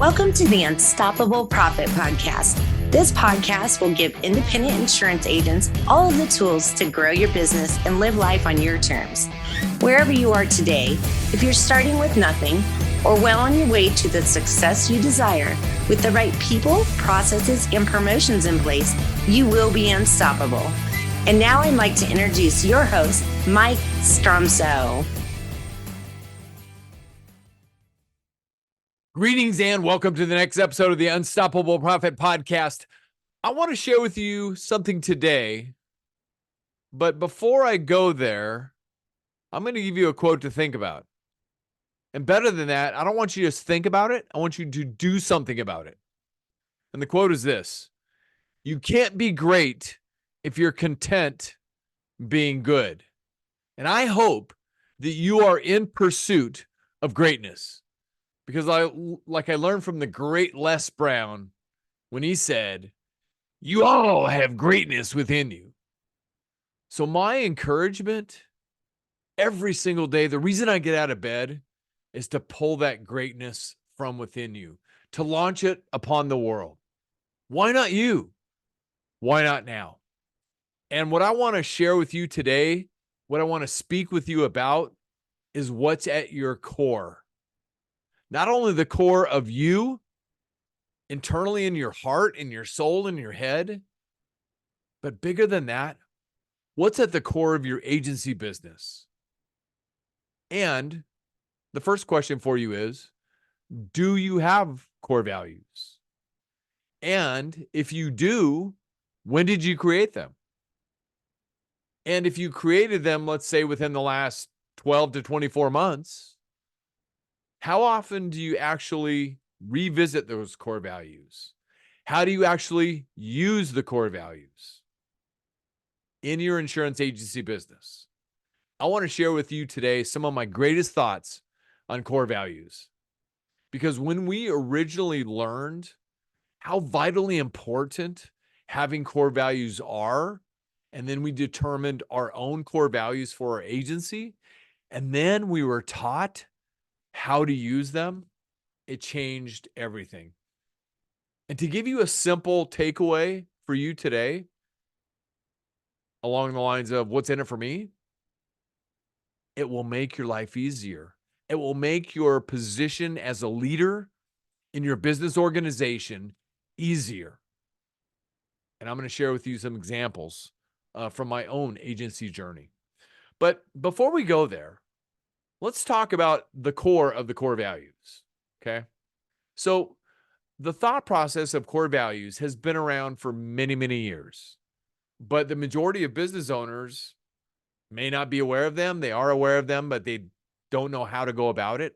Welcome to the Unstoppable Profit Podcast. This podcast will give independent insurance agents all of the tools to grow your business and live life on your terms. Wherever you are today, if you're starting with nothing or well on your way to the success you desire, with the right people, processes, and promotions in place, you will be unstoppable. And now I'd like to introduce your host, Mike Stromsoe. Greetings and welcome to the next episode of the Unstoppable Profit Podcast. I want to share with you something today, but before I go there, I'm going to give you a quote to think about. And better than that, I don't want you to just think about it. I want you to do something about it. And the quote is this: you can't be great if you're content being good. And I hope that you are in pursuit of greatness. Because I learned from the great Les Brown when he said, you all have greatness within you. So my encouragement every single day, the reason I get out of bed is to pull that greatness from within you, to launch it upon the world. Why not you? Why not now? And what I want to share with you today, what I want to speak with you about is what's at your core. Not only the core of you, internally in your heart, in your soul, in your head, but bigger than that, what's at the core of your agency business? And the first question for you is, do you have core values? And if you do, when did you create them? And if you created them, let's say within the last 12 to 24 months, how often do you actually revisit those core values? How do you actually use the core values in your insurance agency business? I want to share with you today some of my greatest thoughts on core values. Because when we originally learned how vitally important having core values are, and then we determined our own core values for our agency, and then we were taught how to use them, it changed everything. And to give you a simple takeaway for you today, along the lines of what's in it for me, it will make your life easier. It will make your position as a leader in your business organization easier. And I'm going to share with you some examples from my own agency journey. But before we go there, let's talk about the core of the core values, okay? So the thought process of core values has been around for many, many years, but the majority of business owners may not be aware of them. They are aware of them, but they don't know how to go about it.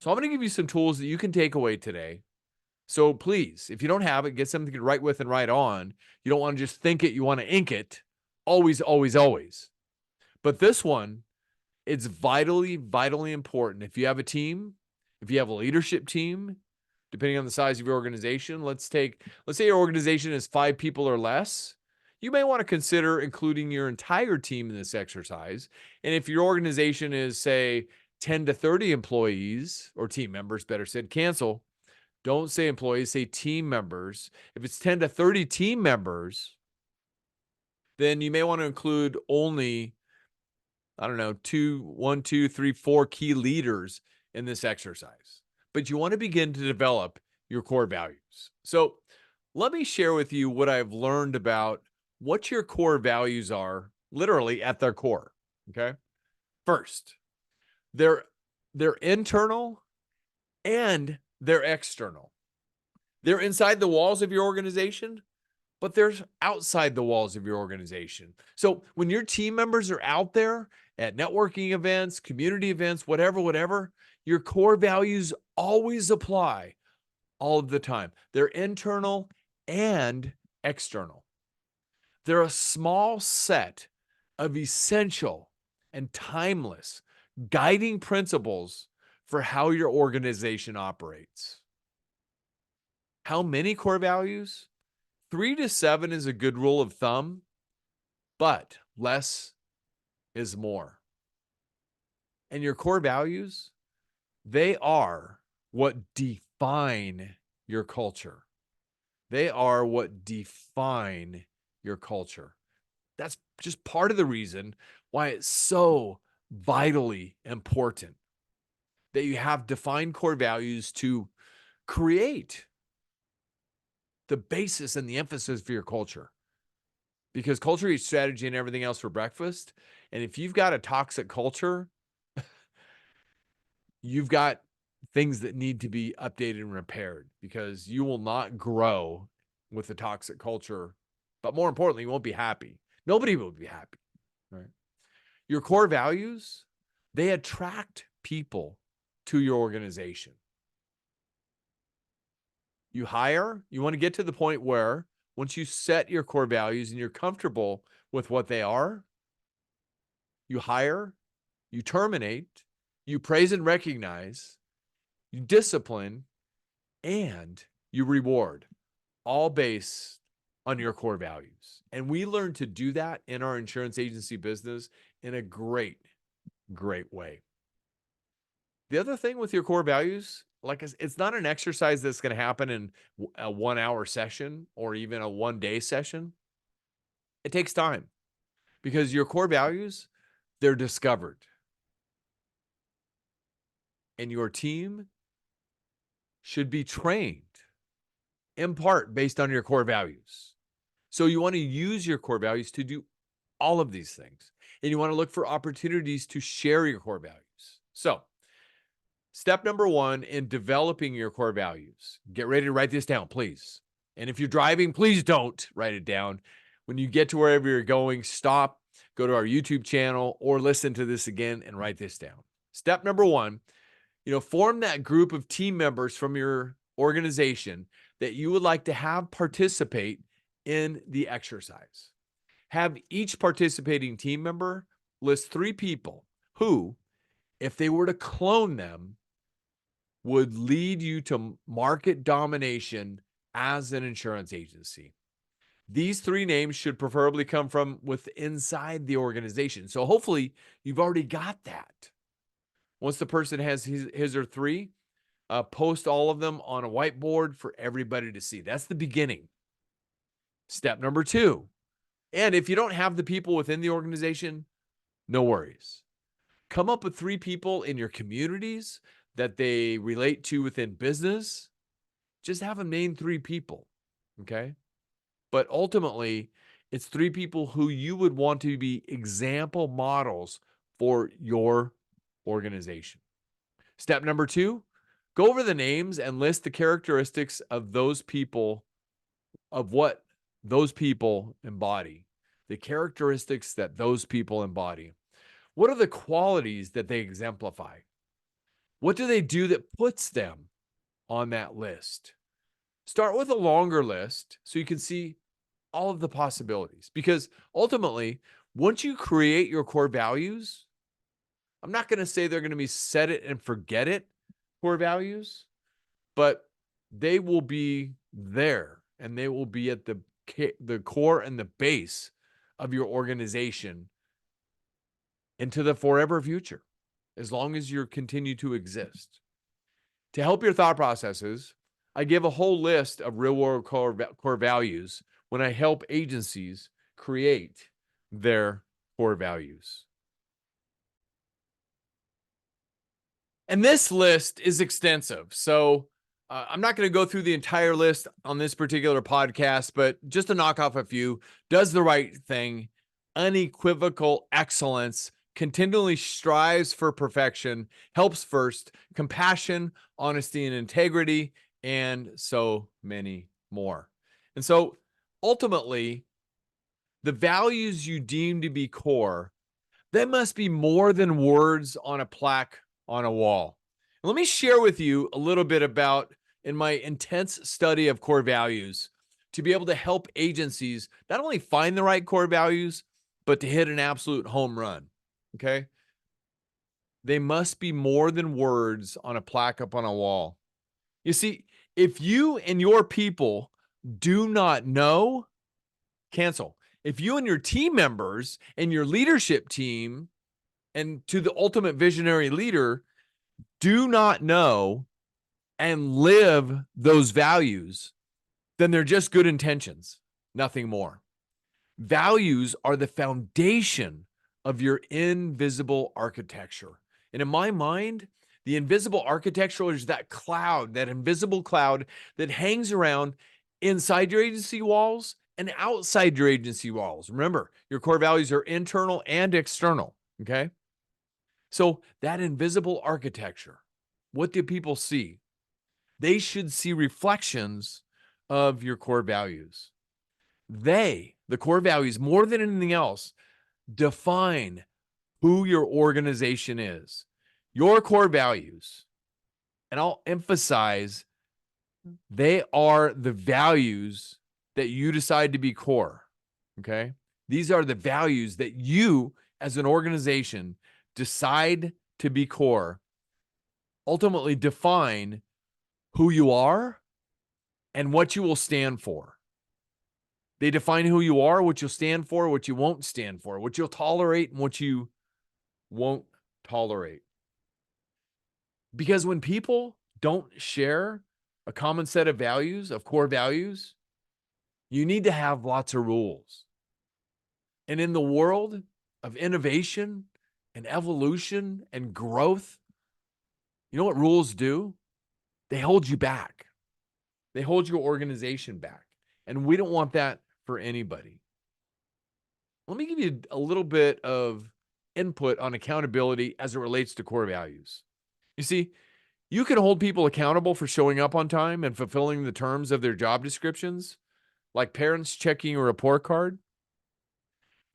So I'm going to give you some tools that you can take away today. So please, if you don't have it, get something to write with and write on. You don't want to just think it, you want to ink it. Always, always, always. But this one, it's vitally, vitally important. If you have a team, if you have a leadership team, depending on the size of your organization, let's say your organization is 5 people or less, you may want to consider including your entire team in this exercise. And if your organization is, say, 10 to 30 employees, or team members, better said, cancel. Don't say employees, say team members. If it's 10 to 30 team members, then you may want to include only 1, 2, 3, 4 key leaders in this exercise. But you want to begin to develop your core values. So let me share with you what I've learned about what your core values are, literally at their core, okay? First, they're internal and they're external. They're inside the walls of your organization, but they're outside the walls of your organization. So when your team members are out there at networking events, community events, whatever, your core values always apply all of the time. They're internal and external. They're a small set of essential and timeless guiding principles for how your organization operates. How many core values? 3 to 7 is a good rule of thumb, but less is more. And your core values, they are what define define your culture. They are what define your culture. That's just part of the reason why it's so vitally important that you have defined core values to create the basis and the emphasis for your culture. Because culture eats strategy and everything else for breakfast. And if you've got a toxic culture, you've got things that need to be updated and repaired, because you will not grow with a toxic culture. But more importantly, you won't be happy. Nobody will be happy, right? Your core values, they attract people to your organization. You hire, you want to get to the point where once you set your core values and you're comfortable with what they are, you hire, you terminate, you praise and recognize, you discipline, and you reward, all based on your core values. And we learn to do that in our insurance agency business in a great, great way. The other thing with your core values, like it's not an exercise that's going to happen in a 1 hour session or even a 1 day session. It takes time, because your core values, they're discovered. And your team should be trained in part based on your core values. So you want to use your core values to do all of these things. And you want to look for opportunities to share your core values. So step number 1 in developing your core values, get ready to write this down, please. And if you're driving, please don't write it down. When you get to wherever you're going, stop, go to our YouTube channel, or listen to this again and write this down. Step number 1, form that group of team members from your organization that you would like to have participate in the exercise. Have each participating team member list 3 people who, if they were to clone them, would lead you to market domination as an insurance agency. These 3 names should preferably come from inside the organization. So hopefully you've already got that. Once the person has his or 3, post all of them on a whiteboard for everybody to see. That's the beginning. Step number 2. And if you don't have the people within the organization, no worries. Come up with 3 people in your communities that they relate to within business. Just have them name 3 people, okay? But ultimately, it's 3 people who you would want to be example models for your organization. Step number 2, go over the names and list the characteristics of those people, of what those people embody, the characteristics that those people embody. What are the qualities that they exemplify? What do they do that puts them on that list? Start with a longer list so you can see all of the possibilities, because ultimately, once you create your core values, I'm not going to say they're going to be set it and forget it core values, but they will be there and they will be at the core and the base of your organization into the forever future, as long as you continue to exist. To help your thought processes, I give a whole list of real world core values when I help agencies create their core values. And this list is extensive. So I'm not going to go through the entire list on this particular podcast, but just to knock off a few: does the right thing, unequivocal excellence, continually strives for perfection, helps first, compassion, honesty, and integrity, and so many more. And so ultimately, the values you deem to be core, they must be more than words on a plaque on a wall. And let me share with you a little bit about, in my intense study of core values, to be able to help agencies not only find the right core values, but to hit an absolute home run. Okay? They must be more than words on a plaque up on a wall. You see, if you and your people do not know, cancel. If you and your team members and your leadership team, and to the ultimate visionary leader, do not know and live those values, then they're just good intentions, nothing more. Values are the foundation of your invisible architecture. And in my mind, the invisible architecture is that cloud, that invisible cloud that hangs around inside your agency walls and outside your agency walls. Remember, your core values are internal and external, okay? So that invisible architecture, what do people see? They should see reflections of your core values. The core values, more than anything else, define who your organization is. Your core values, and I'll emphasize, they are the values that you decide to be core. Okay. These are the values that you, as an organization, decide to be core, ultimately define who you are and what you will stand for. They define who you are, what you'll stand for, what you won't stand for, what you'll tolerate, and what you won't tolerate. Because when people don't share a common set of values, of core values, you need to have lots of rules. And in the world of innovation and evolution and growth, you know what rules do? They hold you back. They hold your organization back. And we don't want that for anybody. Let me give you a little bit of input on accountability as it relates to core values. You see, you can hold people accountable for showing up on time and fulfilling the terms of their job descriptions, like parents checking a report card,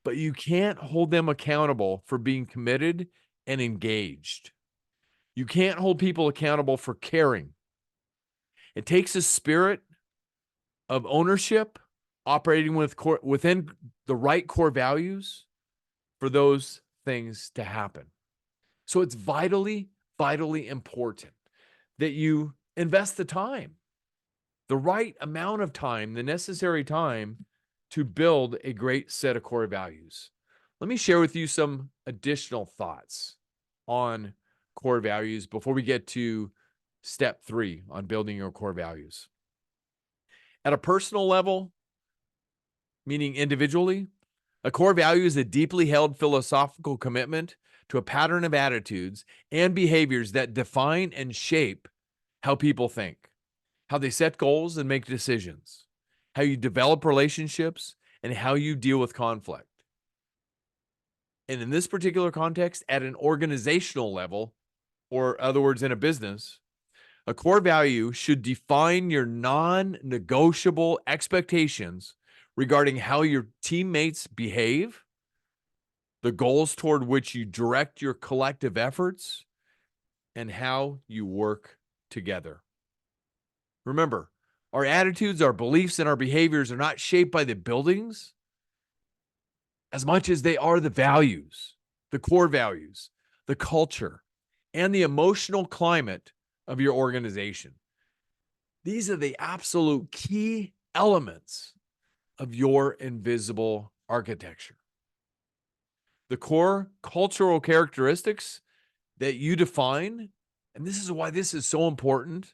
but you can't hold them accountable for being committed and engaged. You can't hold people accountable for caring. It takes a spirit of ownership, operating within the right core values for those things to happen. So it's vitally, vitally important that you invest the time, the right amount of time, the necessary time to build a great set of core values. Let me share with you some additional thoughts on core values before we get to step 3 on building your core values. At a personal level, meaning individually, a core value is a deeply held philosophical commitment to a pattern of attitudes and behaviors that define and shape how people think, how they set goals and make decisions, how you develop relationships, and how you deal with conflict. And in this particular context, at an organizational level, or other words, in a business, a core value should define your non-negotiable expectations regarding how your teammates behave, the goals toward which you direct your collective efforts, and how you work together. Remember, our attitudes, our beliefs, and our behaviors are not shaped by the buildings as much as they are the values, the core values, the culture, and the emotional climate of your organization. These are the absolute key elements of your invisible architecture. The core cultural characteristics that you define, and this is why this is so important,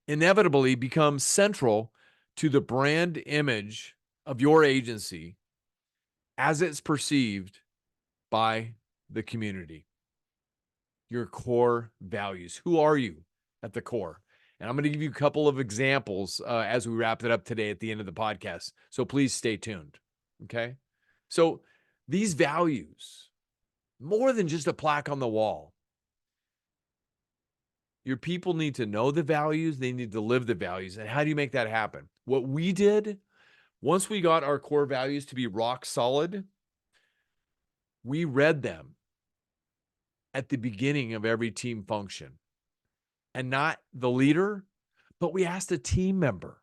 inevitably become central to the brand image of your agency as it's perceived by the community. Your core values. Who are you at the core? And I'm going to give you a couple of examples as we wrap it up today at the end of the podcast. So please stay tuned. Okay. So these values, more than just a plaque on the wall, your people need to know the values. They need to live the values. And how do you make that happen? What we did, once we got our core values to be rock solid, we read them at the beginning of every team function. And not the leader, but we asked a team member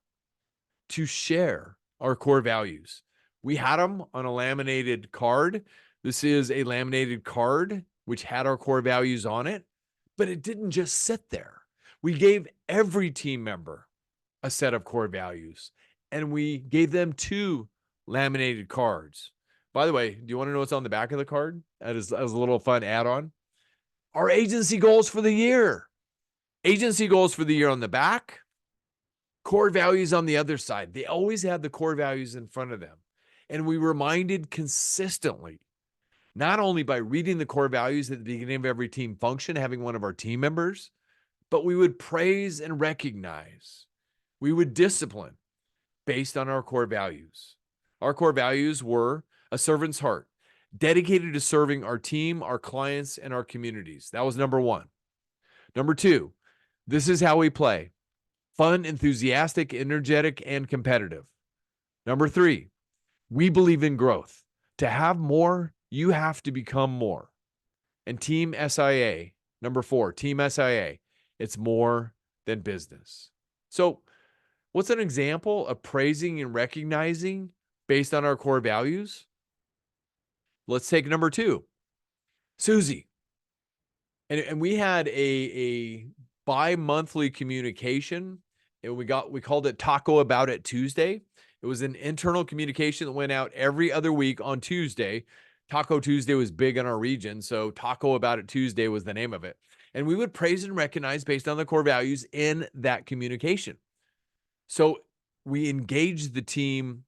to share our core values. We had them on a laminated card. This is a laminated card which had our core values on it, but it didn't just sit there. We gave every team member a set of core values, and we gave them 2 laminated cards. By the way, do you want to know what's on the back of the card? That is a little fun add-on. Our agency goals for the year. Agency goals for the year on the back, core values on the other side. They always had the core values in front of them. And we reminded consistently, not only by reading the core values at the beginning of every team function, having one of our team members, but we would praise and recognize. We would discipline based on our core values. Our core values were a servant's heart, dedicated to serving our team, our clients, and our communities. That was number one. Number two, this is how we play. Fun, enthusiastic, energetic, and competitive. Number three, we believe in growth. To have more, you have to become more. And Team SIA, number four, Team SIA, it's more than business. So what's an example of praising and recognizing based on our core values? Let's take number two, Susie. And we had a bi-monthly communication, and we called it Taco About It Tuesday. It was an internal communication that went out every other week on Tuesday. Taco Tuesday was big in our region, so Taco About It Tuesday was the name of it. And we would praise and recognize based on the core values in that communication. So we engaged the team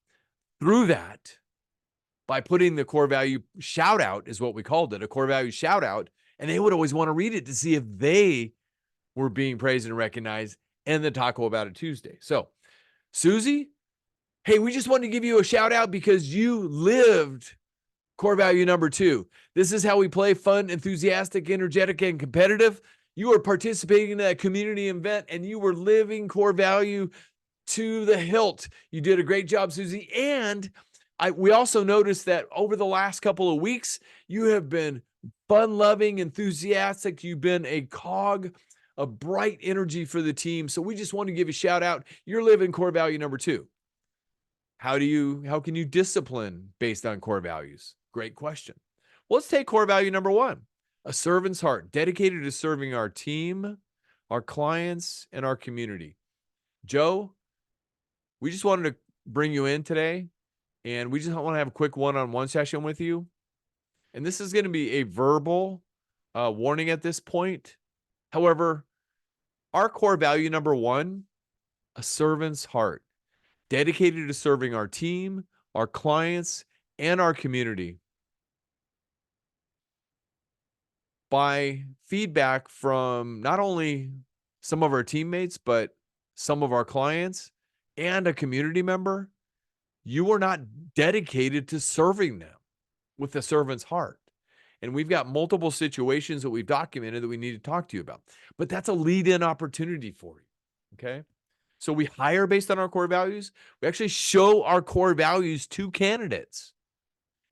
through that by putting the core value shout out, is what we called it, a core value shout out. And they would always want to read it to see if they were being praised and recognized in the Taco About It Tuesday. So, Susie, hey, we just wanted to give you a shout out because you lived core value number two. This is how we play: fun, enthusiastic, energetic, and competitive. You were participating in that community event and you were living core value to the hilt. You did a great job, Susie. And we also noticed that over the last couple of weeks, you have been fun-loving, enthusiastic. You've been a cog, a bright energy for the team. So we just want to give a shout out. You're living core value number two. How can you discipline based on core values? Great question. Well, let's take core value number one, a servant's heart, dedicated to serving our team, our clients, and our community. Joe, we just wanted to bring you in today, and we just want to have a quick one-on-one session with you. And this is going to be a verbal warning at this point. However, our core value number one, a servant's heart, dedicated to serving our team, our clients, and our community. By feedback from not only some of our teammates, but some of our clients and a community member, you are not dedicated to serving them with a servant's heart. And we've got multiple situations that we've documented that we need to talk to you about. But that's a lead-in opportunity for you, okay? So we hire based on our core values. We actually show our core values to candidates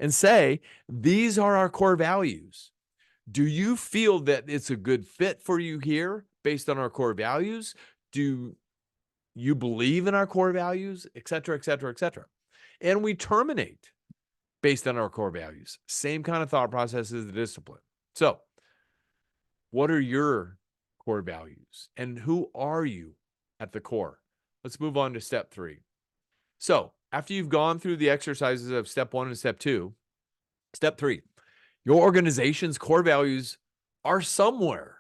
and say, these are our core values. Do you feel that it's a good fit for you here based on our core values? Do you believe in our core values, et cetera, et cetera, et cetera? And we terminate based on our core values. Same kind of thought process as the discipline. So what are your core values and who are you at the core? Let's move on to step three. So after you've gone through the exercises of step one and step two, step three, your organization's core values are somewhere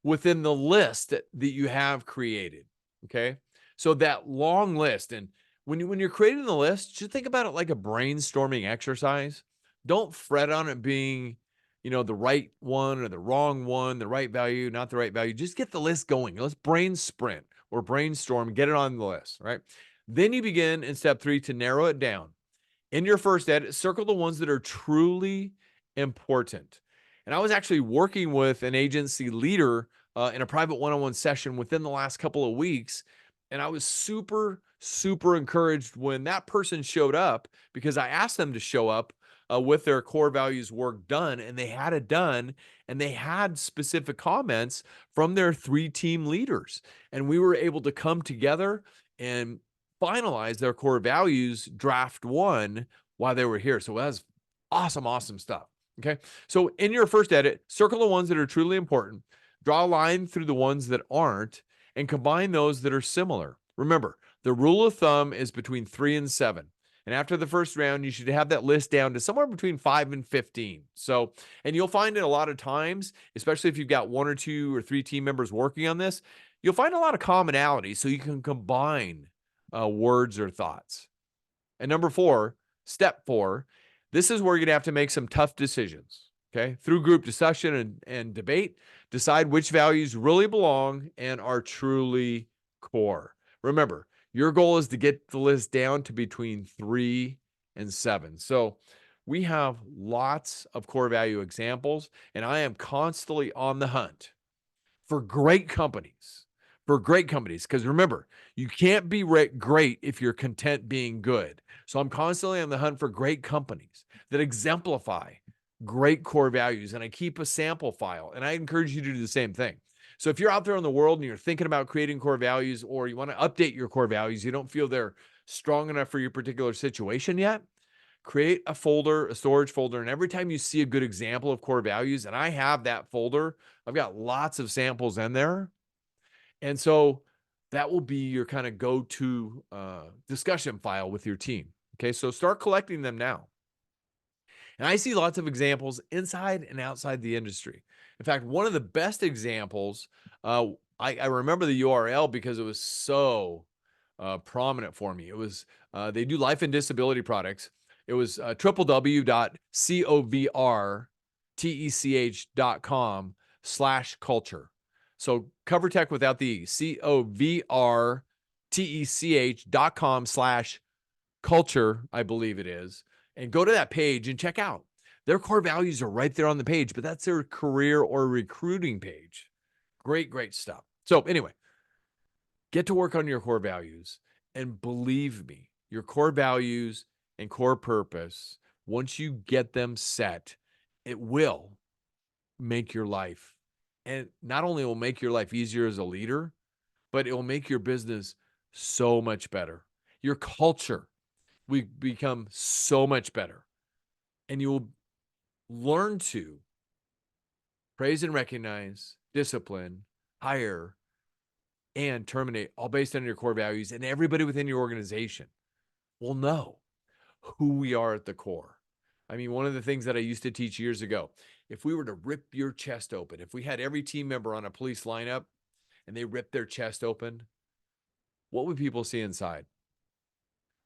within the list that you have created, okay? So that long list, and when you're creating the list, just think about it like a brainstorming exercise. Don't fret on it being, the right one or the wrong one, the right value, not the right value. Just get the list going. Let's brain sprint or brainstorm, get it on the list, right? Then you begin in step three to narrow it down. In your first edit, circle the ones that are truly important. And I was actually working with an agency leader in a private one-on-one session within the last couple of weeks. And I was super, super encouraged when that person showed up, because I asked them to show up with their core values work done, and they had it done, and they had specific comments from their 3 team leaders. And we were able to come together and finalize their core values draft 1 while they were here. So that was awesome, awesome stuff. Okay. So in your first edit, circle the ones that are truly important, draw a line through the ones that aren't, and combine those that are similar. Remember, the rule of thumb is between 3 and 7. And after the first round, you should have that list down to somewhere between 5 and 15. So, and you'll find it a lot of times, especially if you've got 1 or 2 or 3 team members working on this, you'll find a lot of commonality so you can combine words or thoughts. And number 4, step 4, this is where you're going to have to make some tough decisions. Okay. Through group discussion and debate, decide which values really belong and are truly core. Remember, your goal is to get the list down to between 3 and 7. So we have lots of core value examples, and I am constantly on the hunt for great companies. Because remember, you can't be great if you're content being good. So I'm constantly on the hunt for great companies that exemplify great core values. And I keep a sample file, and I encourage you to do the same thing. So if you're out there in the world and you're thinking about creating core values, or you want to update your core values, you don't feel they're strong enough for your particular situation yet, create a folder, a storage folder. And every time you see a good example of core values, and I have that folder, I've got lots of samples in there. And so that will be your kind of go-to discussion file with your team. Okay, so start collecting them now. And I see lots of examples inside and outside the industry. In fact, one of the best examples, I remember the URL because it was so prominent for me. It was, they do life and disability products. It was www.covrtech.com/culture. So CoverTech without the E, covrtech.com/culture, I believe it is. And go to that page and check out. Their core values are right there on the page, but that's their career or recruiting page. Great, great stuff. So anyway, get to work on your core values. And believe me, your core values and core purpose, once you get them set, it will make your life. And not only will make your life easier as a leader, but it will make your business so much better. Your culture will become so much better. And you will learn to praise and recognize, discipline, hire, and terminate, all based on your core values. And everybody within your organization will know who we are at the core. I mean, one of the things that I used to teach years ago, if we were to rip your chest open, if we had every team member on a police lineup and they ripped their chest open, what would people see inside?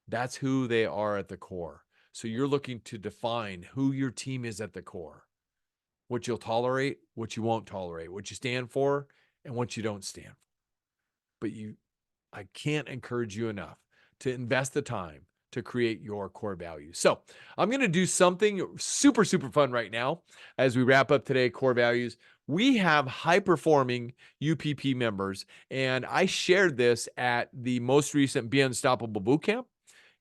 That's who they are at the core. So you're looking to define who your team is at the core, what you'll tolerate, what you won't tolerate, what you stand for, and what you don't stand for. But I can't encourage you enough to invest the time to create your core values. So I'm going to do something super, super fun right now as we wrap up today, core values. We have high-performing UPP members, and I shared this at the most recent Be Unstoppable Bootcamp.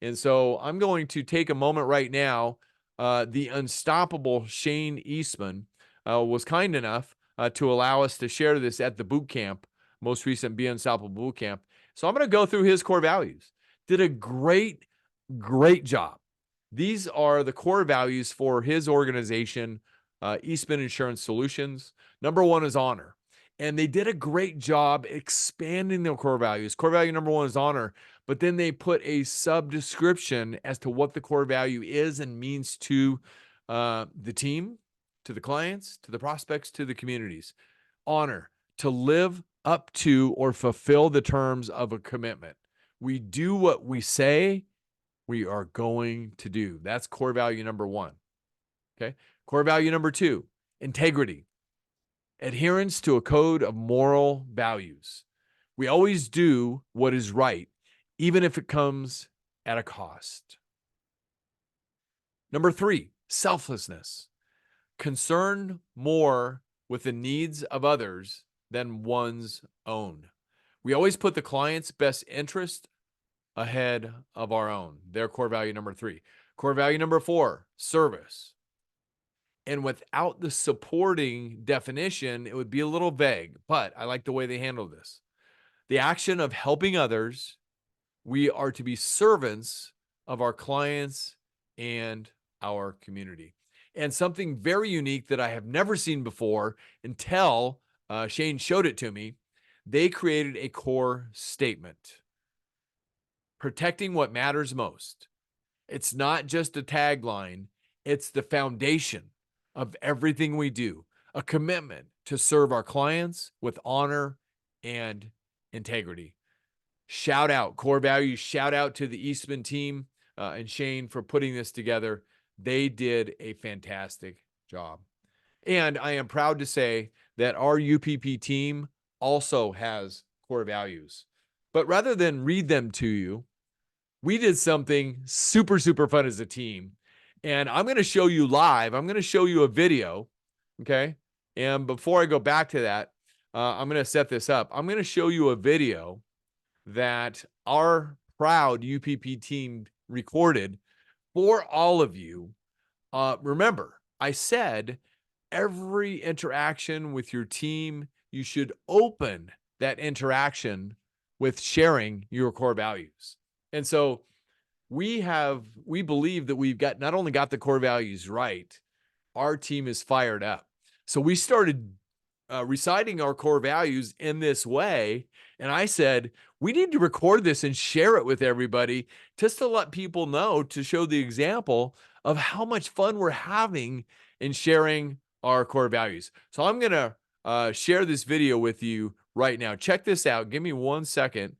And so I'm going to take a moment right now. The unstoppable Shane Eastman was kind enough to allow us to share this at the bootcamp, most recent Be Unstoppable Bootcamp. So I'm going to go through his core values. Did a great job. These are the core values for his organization, Eastman Insurance Solutions. Number 1 is honor. And they did a great job expanding their core values. Core value number 1 is honor, but then they put a sub-description as to what the core value is and means to the team, to the clients, to the prospects, to the communities. Honor, to live up to or fulfill the terms of a commitment. We do what we say we are going to do. That's core value number 1. Okay. Core value number 2, integrity. Adherence to a code of moral values. We always do what is right, even if it comes at a cost. Number 3, selflessness. Concern more with the needs of others than one's own. We always put the client's best interest ahead of our own. Their core value number 3. Core value number 4, service. And without the supporting definition, it would be a little vague, but I like the way they handle this. The action of helping others, we are to be servants of our clients and our community. And something very unique that I have never seen before until Shane showed it to me, they created a core statement. Protecting what matters most. It's not just a tagline, it's the foundation of everything we do, a commitment to serve our clients with honor and integrity. Shout out core values. Shout out to the Eastman team and Shane for putting this together. They did a fantastic job. And I am proud to say that our UPP team also has core values. But rather than read them to you, we did something super, super fun as a team. And I'm going to show you live. I'm going to show you a video. Okay. And before I go back to that, I'm going to set this up. I'm going to show you a video that our proud UPP team recorded for all of you. Remember, I said every interaction with your team, you should open that interaction with sharing your core values. And so we believe that we've got not only got the core values right, our team is fired up. So we started reciting our core values in this way. And I said, we need to record this and share it with everybody just to let people know, to show the example of how much fun we're having in sharing our core values. So I'm going to share this video with you right now. Check this out. Give me 1 second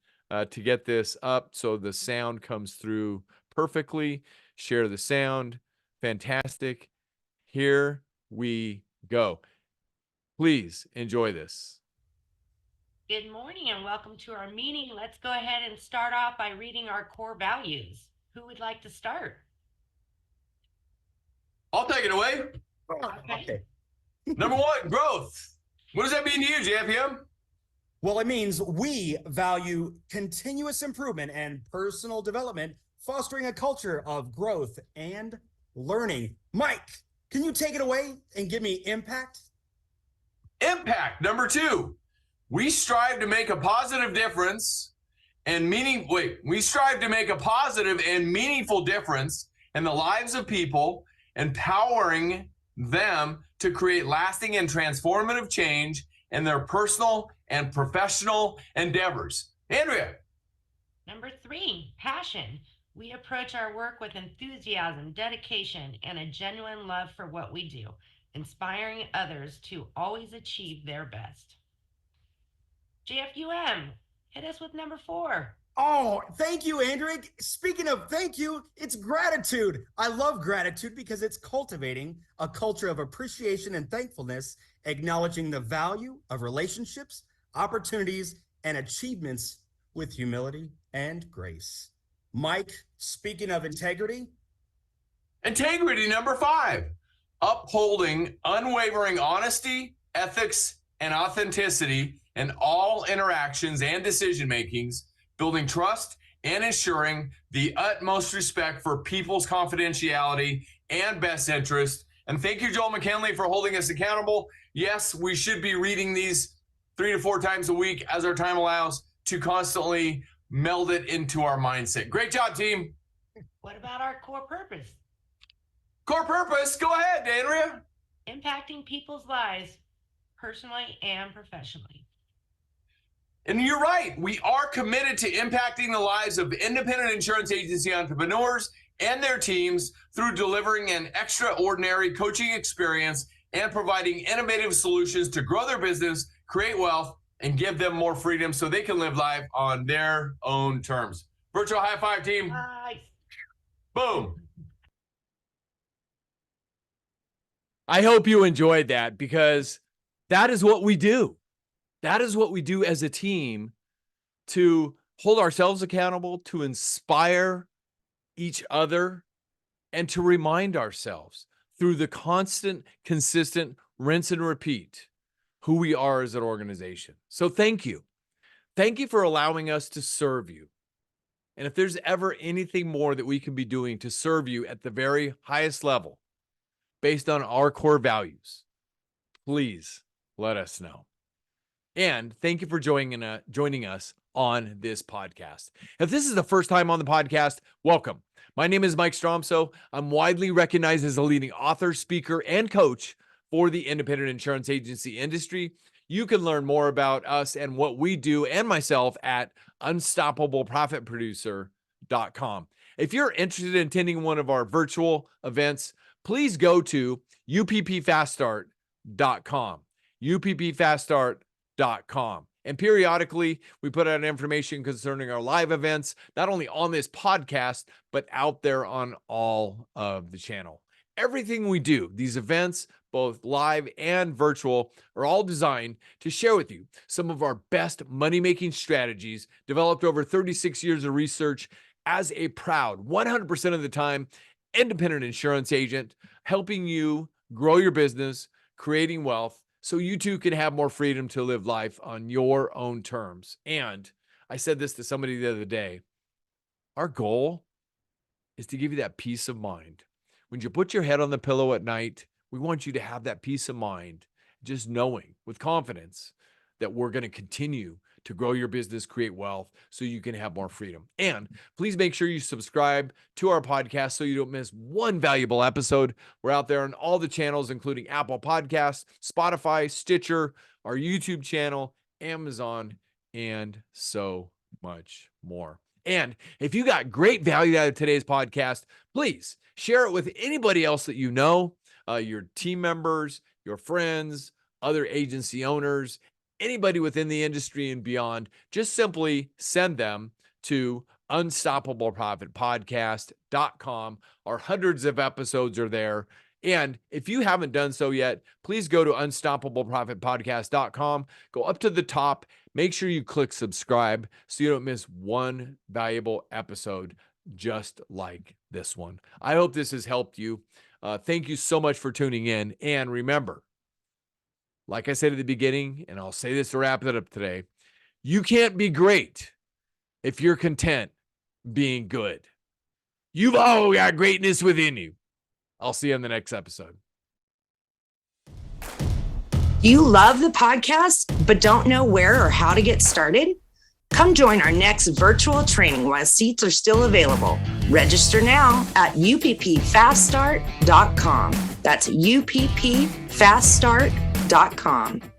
to get this up so the sound comes through perfectly. Share the sound. Fantastic. Here we go. Please enjoy this. Good morning and welcome to our meeting. Let's go ahead and start off by reading our core values. Who would like to start? I'll take it away. Okay. Number one, growth. What does that mean to you, JPM? Well, it means we value continuous improvement and personal development, fostering a culture of growth and learning. Mike, can you take it away and give me impact? Impact. Number two, we strive to make a positive difference and we strive to make a positive and meaningful difference in the lives of people, empowering them to create lasting and transformative change in their personal and professional endeavors. Andrea. Number three, passion. We approach our work with enthusiasm, dedication, and a genuine love for what we do, inspiring others to always achieve their best. JFUM, hit us with number four. Oh, thank you, Andrew. Speaking of thank you, it's gratitude. I love gratitude because it's cultivating a culture of appreciation and thankfulness, acknowledging the value of relationships, opportunities, and achievements with humility and grace. Mike, speaking of integrity. Integrity, number five, upholding unwavering honesty, ethics, and authenticity in all interactions and decision makings, building trust and ensuring the utmost respect for people's confidentiality and best interest. And thank you, Joel McKinley, for holding us accountable. Yes, we should be reading these 3 to 4 times a week as our time allows to constantly meld it into our mindset. Great job, team. What about our core purpose? Core purpose, go ahead, Andrea. Impacting people's lives personally and professionally. And you're right. We are committed to impacting the lives of independent insurance agency entrepreneurs and their teams through delivering an extraordinary coaching experience and providing innovative solutions to grow their business, create wealth, and give them more freedom so they can live life on their own terms. Virtual high five, team. Nice. Boom. I hope you enjoyed that, because that is what we do. That is what we do as a team, to hold ourselves accountable, to inspire each other, and to remind ourselves through the constant, consistent rinse and repeat who we are as an organization. So thank you. Thank you for allowing us to serve you. And if there's ever anything more that we can be doing to serve you at the very highest level based on our core values, please let us know. And thank you for joining us on this podcast. If this is the first time on the podcast, welcome. My name is Mike Stromsoe. I'm widely recognized as a leading author, speaker, and coach for the independent insurance agency industry. You can learn more about us and what we do and myself at unstoppableprofitproducer.com. UPPFastStart.com. If you're interested in attending one of our virtual events, please go to UPPFastStart.com. UPPFastStart.com. And periodically, we put out information concerning our live events, not only on this podcast, but out there on all of the channel. Everything we do, these events, both live and virtual, are all designed to share with you some of our best money-making strategies developed over 36 years of research as a proud, 100% of the time, independent insurance agent, helping you grow your business, creating wealth, so you too can have more freedom to live life on your own terms. And I said this to somebody the other day, our goal is to give you that peace of mind. When you put your head on the pillow at night, we want you to have that peace of mind, just knowing with confidence that we're going to continue to grow your business, create wealth, so you can have more freedom. And please make sure you subscribe to our podcast so you don't miss one valuable episode. We're out there on all the channels, including Apple Podcasts, Spotify, Stitcher, our YouTube channel, Amazon, and so much more. And if you got great value out of today's podcast, please share it with anybody else that you know, your team members, your friends, other agency owners, anybody within the industry and beyond. Just simply send them to unstoppableprofitpodcast.com. Our hundreds of episodes are there. And if you haven't done so yet, please go to unstoppableprofitpodcast.com, go up to the top, make sure you click subscribe so you don't miss one valuable episode just like this one. I hope this has helped you. Thank you so much for tuning in. And remember, like I said at the beginning, and I'll say this to wrap it up today, you can't be great if you're content being good. You've all got greatness within you. I'll see you on the next episode. Do you love the podcast, but don't know where or how to get started? Come join our next virtual training while seats are still available. Register now at UPPFastStart.com. That's UPPFastStart.com.